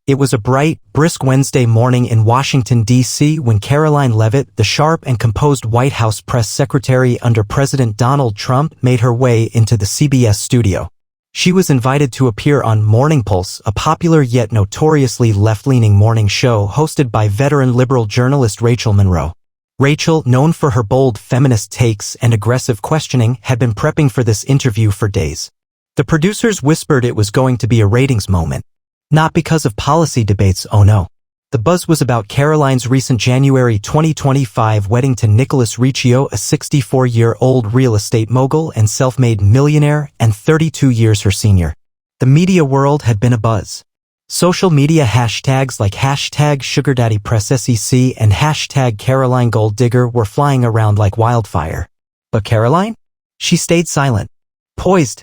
It was a bright, brisk Wednesday morning in Washington, D.C. when Karoline Leavitt, the sharp and composed White House press secretary under President Donald Trump, made her way into the CBS studio. She was invited to appear on Morning Pulse, a popular yet notoriously left-leaning morning show hosted by veteran liberal journalist Rachel Monroe. Rachel, known for her bold feminist takes and aggressive questioning, had been prepping for this interview for days. The producers whispered it was going to be a ratings moment. Not because of policy debates, oh no. The buzz was about Karoline's recent January 2025 wedding to Nicholas Riccio, a 64-year-old real estate mogul and self-made millionaire and 32 years her senior. The media world had been abuzz. Social media hashtags like #SugarDaddyPressSEC and #CarolineGoldDigger were flying around like wildfire. But Karoline? She stayed silent, poised,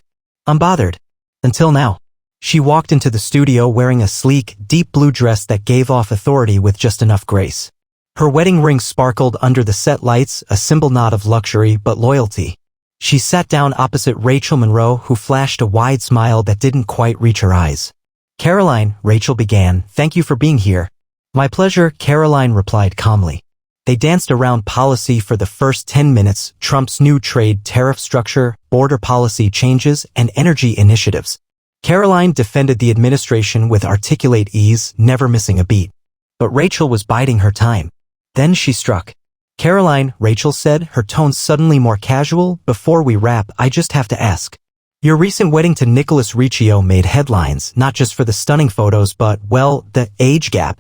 unbothered. Until now. She walked into the studio wearing a sleek, deep blue dress that gave off authority with just enough grace. Her wedding ring sparkled under the set lights, a symbol not of luxury but loyalty. She sat down opposite Rachel Monroe, who flashed a wide smile that didn't quite reach her eyes. "Karoline," Rachel began, "thank you for being here." "My pleasure," Karoline replied calmly. They danced around policy for the first 10 minutes, Trump's new trade tariff structure, border policy changes, and energy initiatives. Karoline defended the administration with articulate ease, never missing a beat. But Rachel was biding her time. Then she struck. "Karoline," Rachel said, her tone suddenly more casual, "before we wrap, I just have to ask. Your recent wedding to Nicholas Riccio made headlines, not just for the stunning photos but, well, the age gap.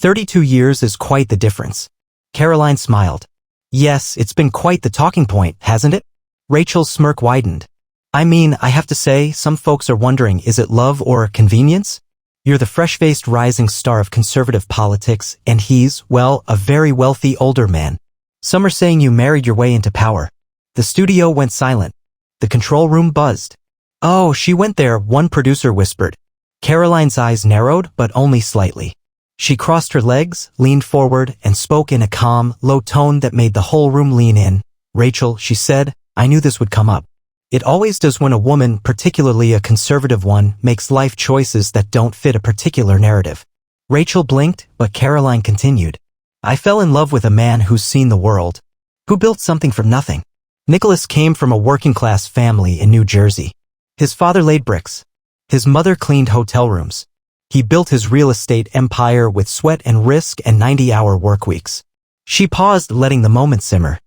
32 years is quite the difference." Karoline smiled. "Yes, it's been quite the talking point, hasn't it?" Rachel's smirk widened. "I mean, I have to say, some folks are wondering, is it love or convenience? You're the fresh-faced rising star of conservative politics, and he's, well, a very wealthy older man. Some are saying you married your way into power." The studio went silent. The control room buzzed. "Oh, she went there," one producer whispered. Karoline's eyes narrowed, but only slightly. She crossed her legs, leaned forward, and spoke in a calm, low tone that made the whole room lean in. "Rachel," she said, "I knew this would come up. It always does when a woman, particularly a conservative one, makes life choices that don't fit a particular narrative." Rachel blinked, but Karoline continued. "I fell in love with a man who's seen the world. Who built something from nothing. Nicholas came from a working-class family in New Jersey. His father laid bricks. His mother cleaned hotel rooms. He built his real estate empire with sweat and risk and 90-hour work weeks." She paused, letting the moment simmer.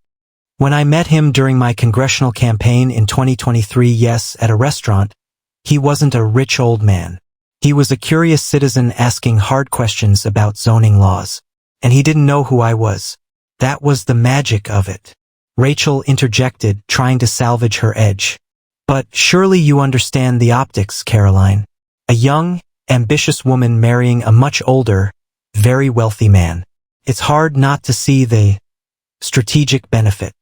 "When I met him during my congressional campaign in 2023, yes, at a restaurant, he wasn't a rich old man. He was a curious citizen asking hard questions about zoning laws. And he didn't know who I was. That was the magic of it." Rachel interjected, trying to salvage her edge. "But surely you understand the optics, Karoline. A young, ambitious woman marrying a much older, very wealthy man. It's hard not to see the strategic benefit."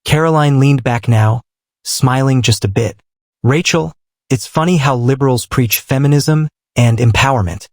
Karoline leaned back now, smiling just a bit. "Rachel, it's funny how liberals preach feminism and empowerment.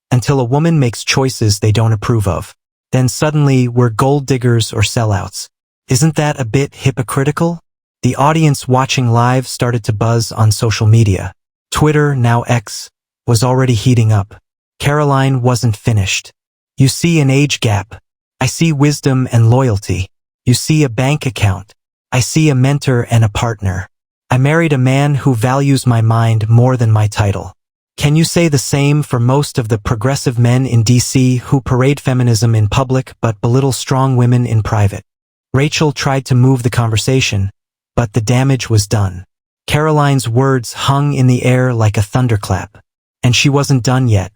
Until a woman makes choices they don't approve of. Then suddenly we're gold diggers or sellouts. Isn't that a bit hypocritical?" The audience watching live started to buzz on social media. Twitter, now X, was already heating up. Karoline wasn't finished. "You see an age gap. I see wisdom and loyalty. You see a bank account. I see a mentor and a partner. I married a man who values my mind more than my title. Can you say the same for most of the progressive men in DC who parade feminism in public but belittle strong women in private?" Rachel tried to move the conversation, but the damage was done. Karoline's words hung in the air like a thunderclap. And she wasn't done yet.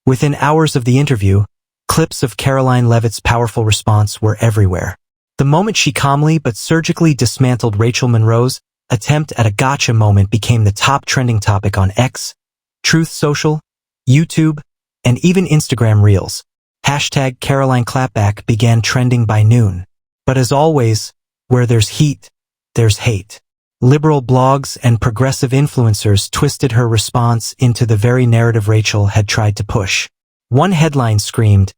Within hours of the interview, clips of Karoline Leavitt's powerful response were everywhere. The moment she calmly but surgically dismantled Rachel Monroe's attempt at a gotcha moment became the top trending topic on X, Truth Social, YouTube, and even Instagram Reels. #Karoline Clapback began trending by noon. But as always, where there's heat, there's hate. Liberal blogs and progressive influencers twisted her response into the very narrative Rachel had tried to push. One headline screamed,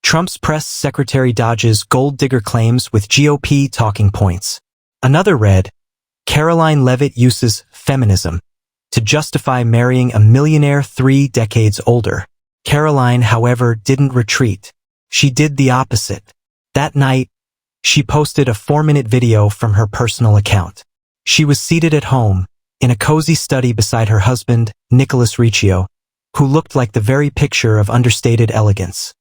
"Trump's press secretary dodges gold digger claims with GOP talking points." Another read, "Karoline Leavitt uses feminism to justify marrying a millionaire 3 decades older." Karoline, however, didn't retreat. She did the opposite. That night, she posted a 4-minute video from her personal account. She was seated at home, in a cozy study beside her husband, Nicholas Riccio, who looked like the very picture of understated elegance.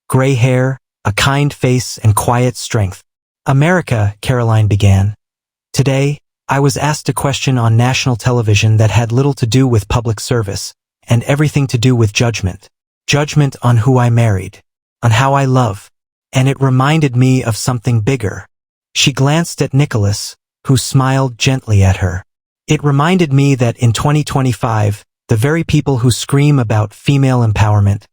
Gray hair, a kind face, and quiet strength. America, Karoline began. Today, I was asked a question on national television that had little to do with public service, and everything to do with judgment. Judgment on who I married, on how I love, and it reminded me of something bigger. She glanced at Nicholas, who smiled gently at her. It reminded me that in 2025, the very people who scream about female empowerment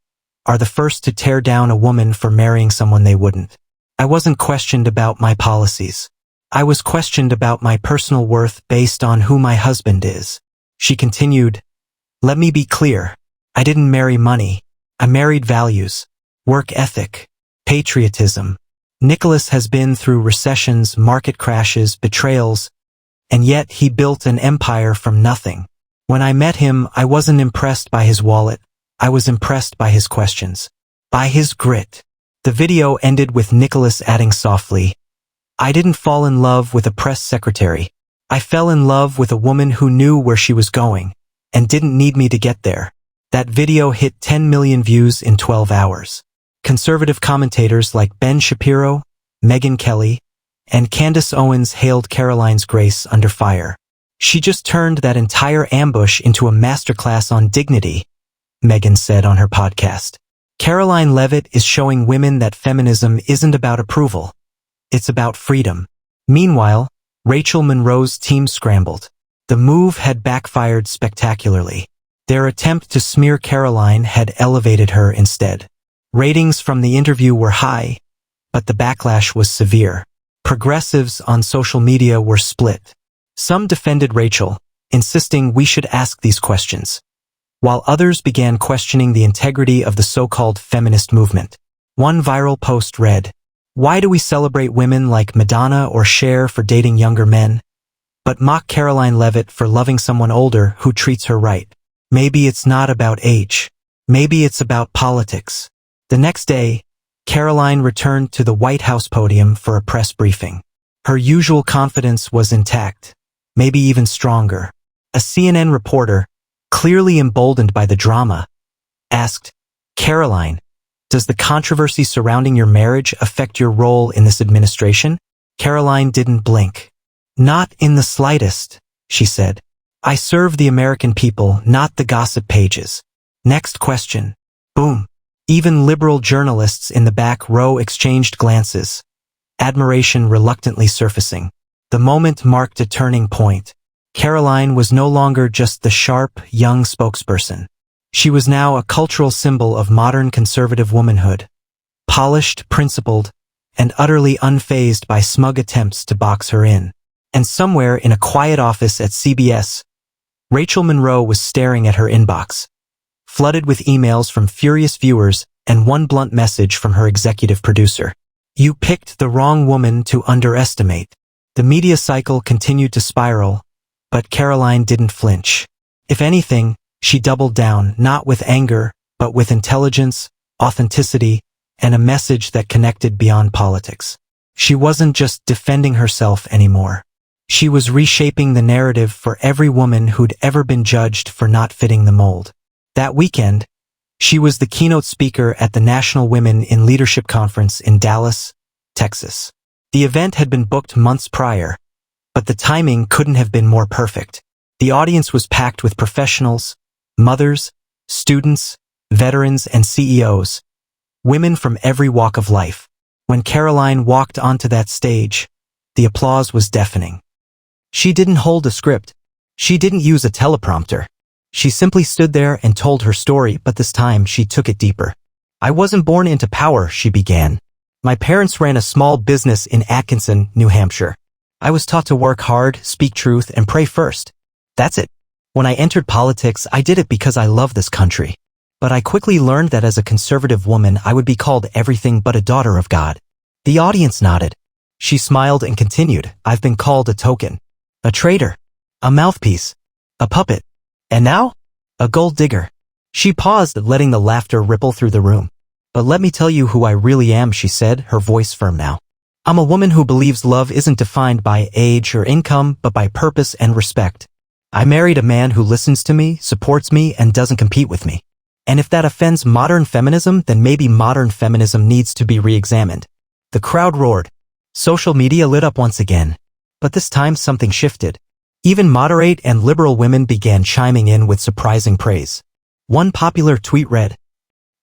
are the first to tear down a woman for marrying someone they wouldn't. I wasn't questioned about my policies. I was questioned about my personal worth based on who my husband is. She continued, "Let me be clear. I didn't marry money. I married values, work ethic, patriotism. Nicholas has been through recessions, market crashes, betrayals, and yet he built an empire from nothing. When I met him, I wasn't impressed by his wallet. I was impressed by his questions, by his grit." The video ended with Nicholas adding softly, "I didn't fall in love with a press secretary. I fell in love with a woman who knew where she was going and didn't need me to get there." That video hit 10 million views in 12 hours. Conservative commentators like Ben Shapiro, Megyn Kelly, and Candace Owens hailed Karoline's grace under fire. "She just turned that entire ambush into a masterclass on dignity," Megyn said on her podcast. Karoline Leavitt is showing women that feminism isn't about approval. It's about freedom. Meanwhile, Rachel Monroe's team scrambled. The move had backfired spectacularly. Their attempt to smear Karoline had elevated her instead. Ratings from the interview were high, but the backlash was severe. Progressives on social media were split. Some defended Rachel, insisting we should ask these questions, while others began questioning the integrity of the so-called feminist movement. One viral post read, "Why do we celebrate women like Madonna or Cher for dating younger men, but mock Karoline Leavitt for loving someone older who treats her right? Maybe it's not about age. Maybe it's about politics." The next day, Karoline returned to the White House podium for a press briefing. Her usual confidence was intact, maybe even stronger. A CNN reporter, clearly emboldened by the drama, asked, "Karoline, does the controversy surrounding your marriage affect your role in this administration?" Karoline didn't blink. "Not in the slightest," she said. "I serve the American people, not the gossip pages." Next question. Boom. Even liberal journalists in the back row exchanged glances, admiration reluctantly surfacing. The moment marked a turning point. Karoline was no longer just the sharp, young spokesperson. She was now a cultural symbol of modern conservative womanhood, polished, principled, and utterly unfazed by smug attempts to box her in. And somewhere in a quiet office at CBS, Rachel Monroe was staring at her inbox, flooded with emails from furious viewers and one blunt message from her executive producer. "You picked the wrong woman to underestimate." The media cycle continued to spiral, but Karoline didn't flinch. If anything, she doubled down, not with anger, but with intelligence, authenticity, and a message that connected beyond politics. She wasn't just defending herself anymore. She was reshaping the narrative for every woman who'd ever been judged for not fitting the mold. That weekend, she was the keynote speaker at the National Women in Leadership Conference in Dallas, Texas. The event had been booked months prior, but the timing couldn't have been more perfect. The audience was packed with professionals, mothers, students, veterans, and CEOs, women from every walk of life. When Karoline walked onto that stage, the applause was deafening. She didn't hold a script. She didn't use a teleprompter. She simply stood there and told her story, but this time she took it deeper. "I wasn't born into power," she began. "My parents ran a small business in Atkinson, New Hampshire. I was taught to work hard, speak truth, and pray first. That's it. When I entered politics, I did it because I love this country. But I quickly learned that as a conservative woman, I would be called everything but a daughter of God." The audience nodded. She smiled and continued, "I've been called a token, a traitor, a mouthpiece, a puppet, and now, a gold digger." She paused, letting the laughter ripple through the room. "But let me tell you who I really am," she said, her voice firm now. "I'm a woman who believes love isn't defined by age or income, but by purpose and respect. I married a man who listens to me, supports me, and doesn't compete with me. And if that offends modern feminism, then maybe modern feminism needs to be re-examined." The crowd roared. Social media lit up once again. But this time something shifted. Even moderate and liberal women began chiming in with surprising praise. One popular tweet read,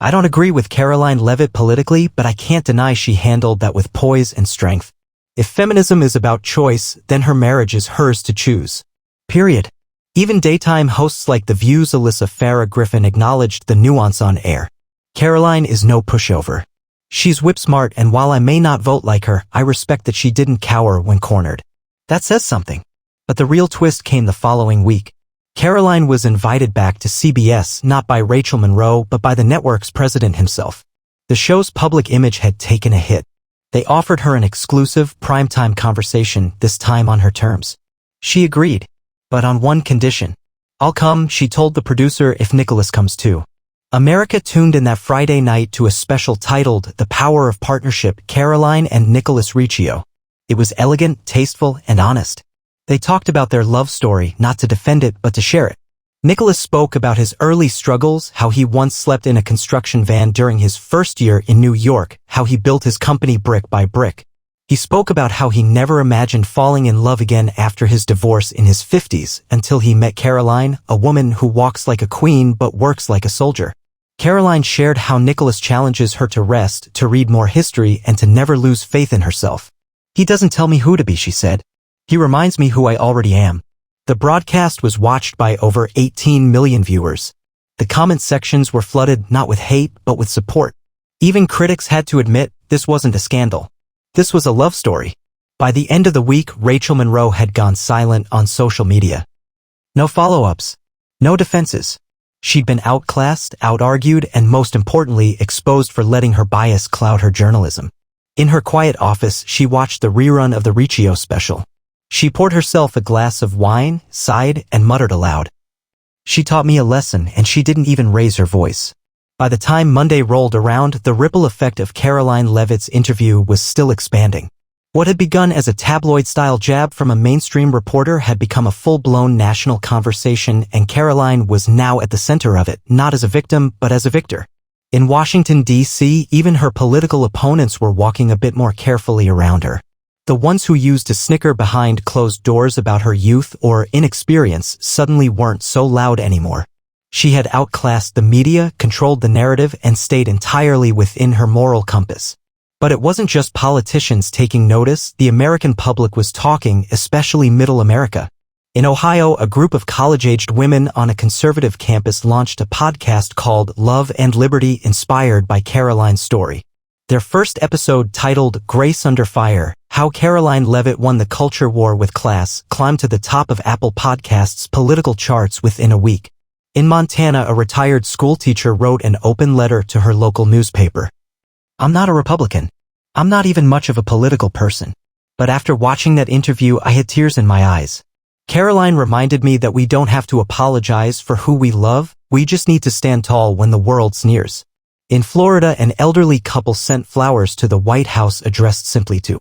"I don't agree with Karoline Leavitt politically, but I can't deny she handled that with poise and strength. If feminism is about choice, then her marriage is hers to choose. Period." Even daytime hosts like The View's Alyssa Farah Griffin acknowledged the nuance on air. "Karoline is no pushover. She's whip-smart, and while I may not vote like her, I respect that she didn't cower when cornered." That says something. But the real twist came the following week. Karoline was invited back to CBS not by Rachel Monroe but by the network's president himself. The show's public image had taken a hit. They offered her an exclusive, primetime conversation, this time on her terms. She agreed. But on one condition. "I'll come," she told the producer, "if Nicholas comes too." America tuned in that Friday night to a special titled The Power of Partnership, Karoline and Nicholas Riccio. It was elegant, tasteful, and honest. They talked about their love story, not to defend it, but to share it. Nicholas spoke about his early struggles, how he once slept in a construction van during his first year in New York, how he built his company brick by brick. He spoke about how he never imagined falling in love again after his divorce in his 50s until he met Karoline, a woman who walks like a queen but works like a soldier. Karoline shared how Nicholas challenges her to rest, to read more history, and to never lose faith in herself. "He doesn't tell me who to be," she said. "He reminds me who I already am." The broadcast was watched by over 18 million viewers. The comment sections were flooded not with hate but with support. Even critics had to admit this wasn't a scandal. This was a love story. By the end of the week, Rachel Monroe had gone silent on social media. No follow-ups. No defenses. She'd been outclassed, out-argued, and most importantly, exposed for letting her bias cloud her journalism. In her quiet office, she watched the rerun of the Riccio special. She poured herself a glass of wine, sighed, and muttered aloud. "She taught me a lesson, and she didn't even raise her voice." By the time Monday rolled around, the ripple effect of Karoline Leavitt's interview was still expanding. What had begun as a tabloid-style jab from a mainstream reporter had become a full-blown national conversation, and Karoline was now at the center of it, not as a victim, but as a victor. In Washington, D.C., even her political opponents were walking a bit more carefully around her. The ones who used to snicker behind closed doors about her youth or inexperience suddenly weren't so loud anymore. She had outclassed the media, controlled the narrative, and stayed entirely within her moral compass. But it wasn't just politicians taking notice, the American public was talking, especially middle America. In Ohio, a group of college-aged women on a conservative campus launched a podcast called Love and Liberty, inspired by Karoline's story. Their first episode, titled Grace Under Fire, How Karoline Leavitt Won the Culture War with Class, climbed to the top of Apple Podcasts' political charts within a week. In Montana, a retired schoolteacher wrote an open letter to her local newspaper. "I'm not a Republican. I'm not even much of a political person. But after watching that interview, I had tears in my eyes. Karoline reminded me that we don't have to apologize for who we love, we just need to stand tall when the world sneers." In Florida, an elderly couple sent flowers to the White House addressed simply to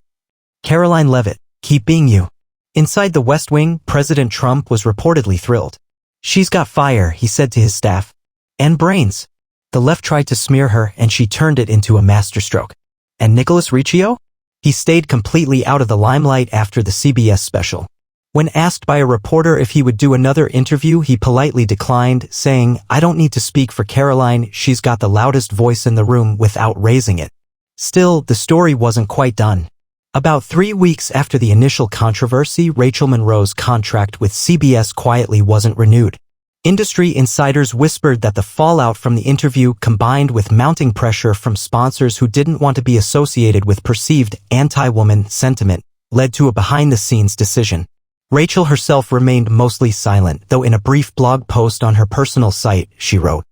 Karoline Leavitt, "Keep being you." Inside the West Wing, President Trump was reportedly thrilled. "She's got fire," he said to his staff. "And brains." The left tried to smear her, and she turned it into a masterstroke. And Nicholas Riccio? He stayed completely out of the limelight after the CBS special. When asked by a reporter if he would do another interview, he politely declined, saying, "I don't need to speak for Karoline, she's got the loudest voice in the room," without raising it. Still, the story wasn't quite done. About 3 weeks after the initial controversy, Rachel Monroe's contract with CBS quietly wasn't renewed. Industry insiders whispered that the fallout from the interview, combined with mounting pressure from sponsors who didn't want to be associated with perceived anti-woman sentiment, led to a behind-the-scenes decision. Rachel herself remained mostly silent, though in a brief blog post on her personal site, she wrote,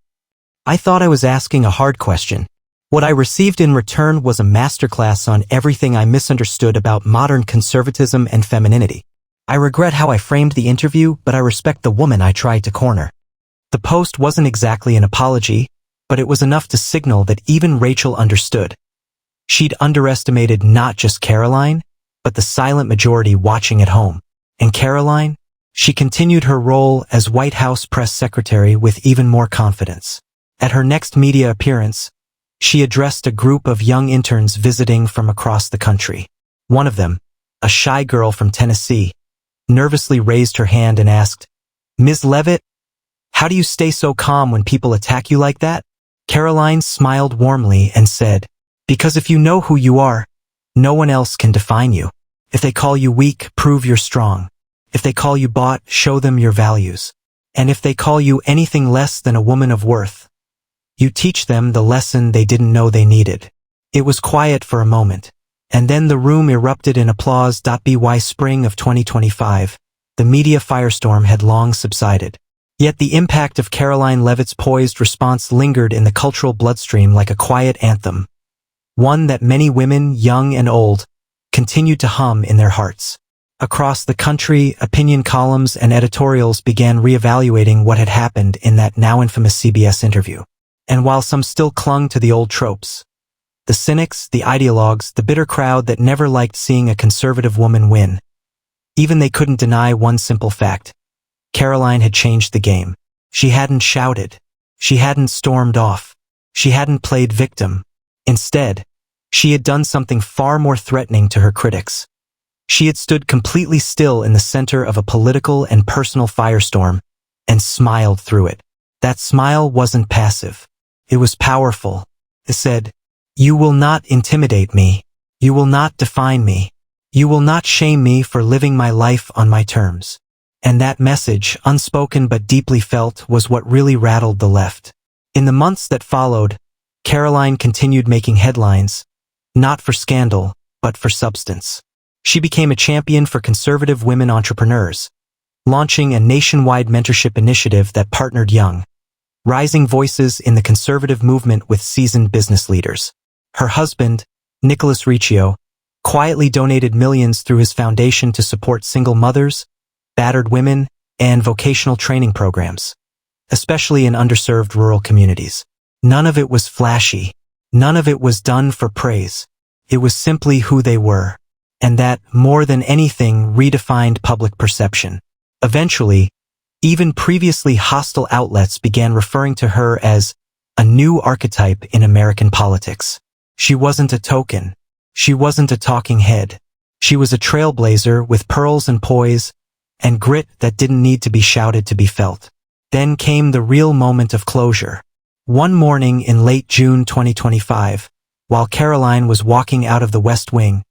"I thought I was asking a hard question. What I received in return was a masterclass on everything I misunderstood about modern conservatism and femininity. I regret how I framed the interview, but I respect the woman I tried to corner." The post wasn't exactly an apology, but it was enough to signal that even Rachel understood. She'd underestimated not just Karoline, but the silent majority watching at home. And Karoline? She continued her role as White House press secretary with even more confidence. At her next media appearance, she addressed a group of young interns visiting from across the country. One of them, a shy girl from Tennessee, nervously raised her hand and asked, "Ms. Leavitt, how do you stay so calm when people attack you like that?" Karoline smiled warmly and said, "Because if you know who you are, no one else can define you. If they call you weak, prove you're strong. If they call you bought, show them your values. And if they call you anything less than a woman of worth, you teach them the lesson they didn't know they needed." It was quiet for a moment, and then the room erupted in applause. By spring of 2025, the media firestorm had long subsided. Yet the impact of Karoline Leavitt's poised response lingered in the cultural bloodstream like a quiet anthem, one that many women, young and old, continued to hum in their hearts. Across the country, opinion columns and editorials began reevaluating what had happened in that now infamous CBS interview. And while some still clung to the old tropes, the cynics, the ideologues, the bitter crowd that never liked seeing a conservative woman win, even they couldn't deny one simple fact. Karoline had changed the game. She hadn't shouted. She hadn't stormed off. She hadn't played victim. Instead, she had done something far more threatening to her critics. She had stood completely still in the center of a political and personal firestorm and smiled through it. That smile wasn't passive. It was powerful. It said, "You will not intimidate me. You will not define me. You will not shame me for living my life on my terms." And that message, unspoken but deeply felt, was what really rattled the left. In the months that followed, Karoline continued making headlines, not for scandal, but for substance. She became a champion for conservative women entrepreneurs, launching a nationwide mentorship initiative that partnered young, rising voices in the conservative movement with seasoned business leaders. Her husband, Nicholas Riccio, quietly donated millions through his foundation to support single mothers, battered women, and vocational training programs, especially in underserved rural communities. None of it was flashy. None of it was done for praise. It was simply who they were. And that, more than anything, redefined public perception. Eventually, even previously hostile outlets began referring to her as a new archetype in American politics. She wasn't a token. She wasn't a talking head. She was a trailblazer with pearls and poise and grit that didn't need to be shouted to be felt. Then came the real moment of closure. One morning in late June 2025, while Karoline was walking out of the West Wing,